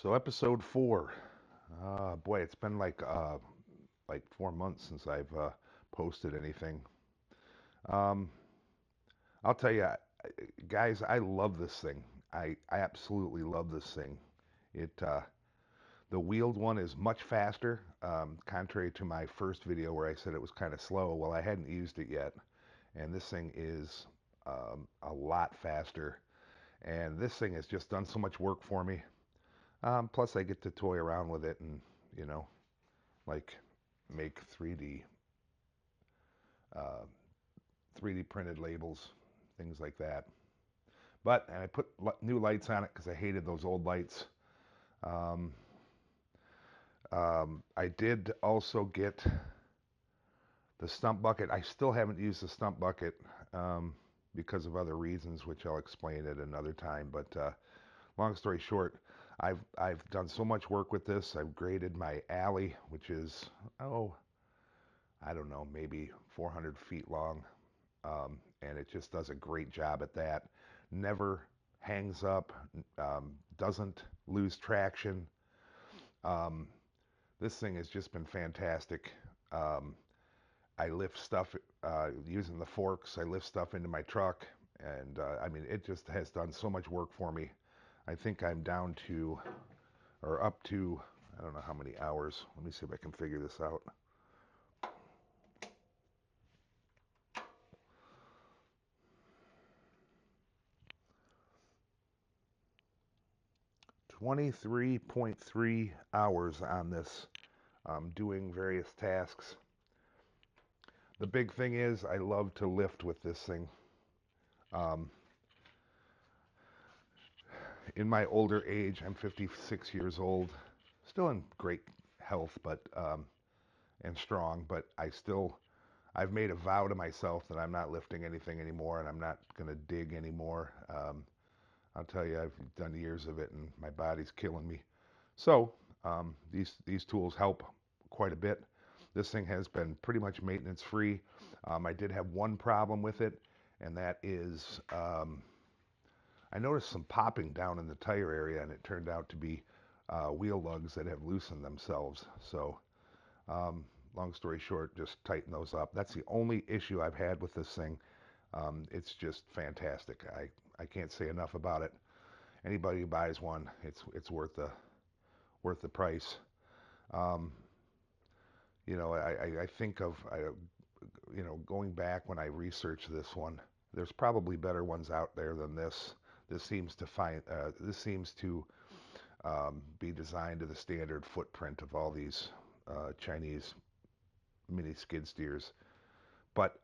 So episode four. Boy, it's been like 4 months since I've posted anything. Um, I'll tell you, guys, I love this thing. I absolutely love this thing. It The wheeled one is much faster, contrary to my first video where I said it was kind of slow. Well, I hadn't used it yet, and this thing is a lot faster. And this thing has just done so much work for me. Plus, I get to toy around with it and you know like make uh, 3D printed labels, things like that. But and I put new lights on it because I hated those old lights. Um, I did also get the stump bucket. I still haven't used the stump bucket um, because of other reasons, which I'll explain at another time. But long story short, I've done so much work with this. I've graded my alley, which is oh I don't know, maybe 400 feet long. And it just does a great job at that. Never hangs up, doesn't lose traction. Um, this thing has just been fantastic. Um, I lift stuff using the forks. I lift stuff into my truck, and I mean, it just has done so much work for me. I think I'm down to, or up to, I don't know how many hours. Let me see if I can figure this out. 23.3 hours on this, doing various tasks. The big thing is I love to lift with this thing. Um, in my older age, I'm 56 years old, still in great health, but and strong. But I've made a vow to myself that I'm not lifting anything anymore, and I'm not going to dig anymore. I'll tell you, I've done years of it, and my body's killing me. So these tools help quite a bit. This thing has been pretty much maintenance free. I did have one problem with it, and that is I noticed some popping down in the tire area, and it turned out to be wheel lugs that have loosened themselves. So, long story short, just tighten those up. That's the only issue I've had with this thing. It's just fantastic. I can't say enough about it. Anybody who buys one, it's worth the price. Um, I think of going back when I researched this one. There's probably better ones out there than this. This seems to be designed to the standard footprint of all these Chinese mini skid steers. But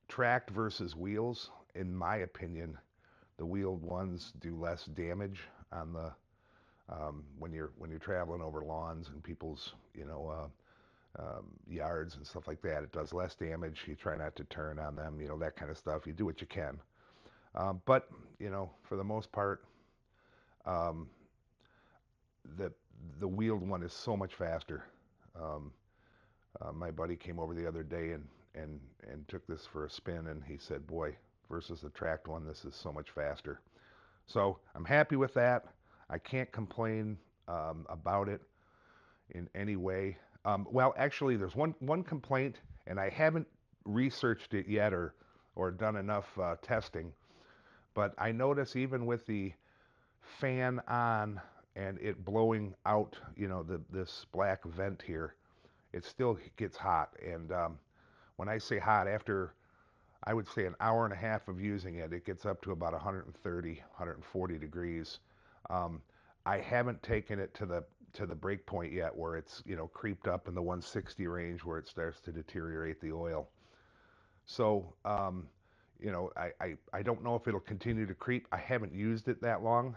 tracked versus wheels, in my opinion, the wheeled ones do less damage on the when you're traveling over lawns and people's yards and stuff like that. It does less damage. You try not to turn on them, that kind of stuff. You do what you can. But for the most part, um, the the wheeled one is so much faster. Um, my buddy came over the other day and took this for a spin, and he said, "Boy, versus the tracked one, this is so much faster." So I'm happy with that. I can't complain about it in any way. Well, actually, there's one complaint, and I haven't researched it yet or done enough testing. But I notice even with the fan on and it blowing out, this black vent here, it still gets hot. And when I say hot, after I would say an hour and a half of using it, it gets up to about 130, 140 degrees. Um, I haven't taken it to the break point yet, where it's creeped up in the 160 range, where it starts to deteriorate the oil. So I don't know if it'll continue to creep. I haven't used it that long.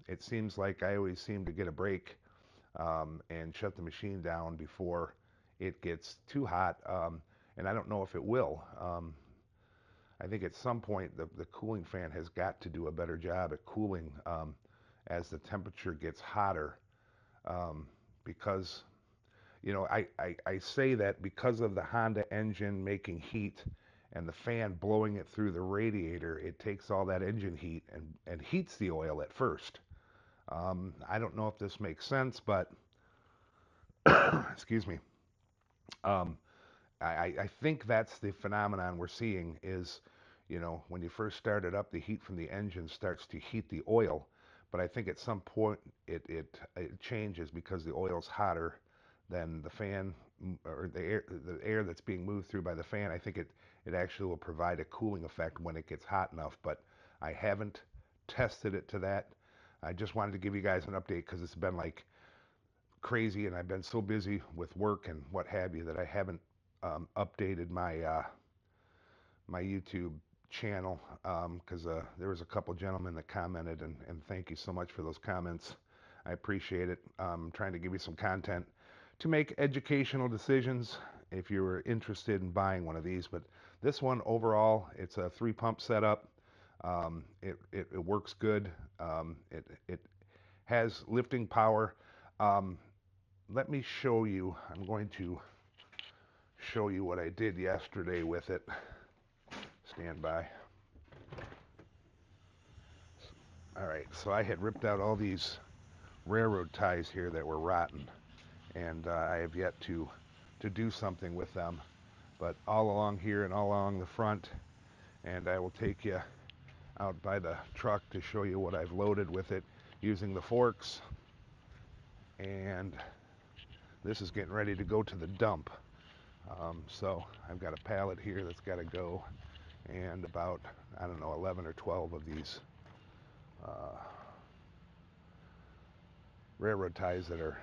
It seems like I always seem to get a break and shut the machine down before it gets too hot. And I don't know if it will. I think at some point the cooling fan has got to do a better job at cooling as the temperature gets hotter, um, because I say that because of the Honda engine making heat and the fan blowing it through the radiator, it takes all that engine heat and heats the oil at first. I don't know if this makes sense, but excuse me. Um, I think that's the phenomenon we're seeing is, when you first start it up, the heat from the engine starts to heat the oil. But I think at some point it changes because the oil's hotter than the fan or the air that's being moved through by the fan. I think it actually will provide a cooling effect when it gets hot enough. But I haven't tested it to that. I just wanted to give you guys an update because it's been like crazy, and I've been so busy with work and what have you that I haven't updated my YouTube channel because there was a couple gentlemen that commented, and thank you so much for those comments. I appreciate it. Trying to give you some content to make educational decisions if you were interested in buying one of these. But this one overall, it's a 3 pump setup. It works good. It has lifting power. Um, Let me show you. I'm going to show you what I did yesterday with it. Stand by. All right, so I had ripped out all these railroad ties here that were rotten, and I have yet to do something with them. But all along here and all along the front, and I will take you out by the truck to show you what I've loaded with it using the forks. And this is getting ready to go to the dump. So I've got a pallet here that's got to go, and about, I don't know, 11 or 12 of these uh, railroad ties that are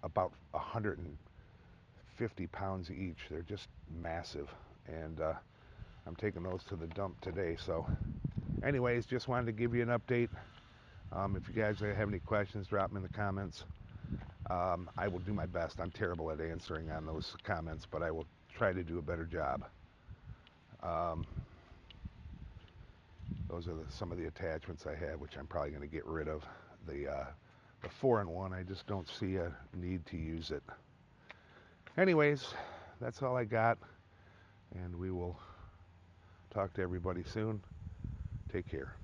about 150 pounds each. They're just massive, and I'm taking those to the dump today. So anyways, just wanted to give you an update. If you guys have any questions, drop them in the comments. I will do my best. I'm terrible at answering on those comments, but I will try to do a better job. Um, those are some of the attachments I have, which I'm probably going to get rid of. The 4-in-1, I just don't see a need to use it. Anyways, that's all I got, and we will talk to everybody soon. Take care.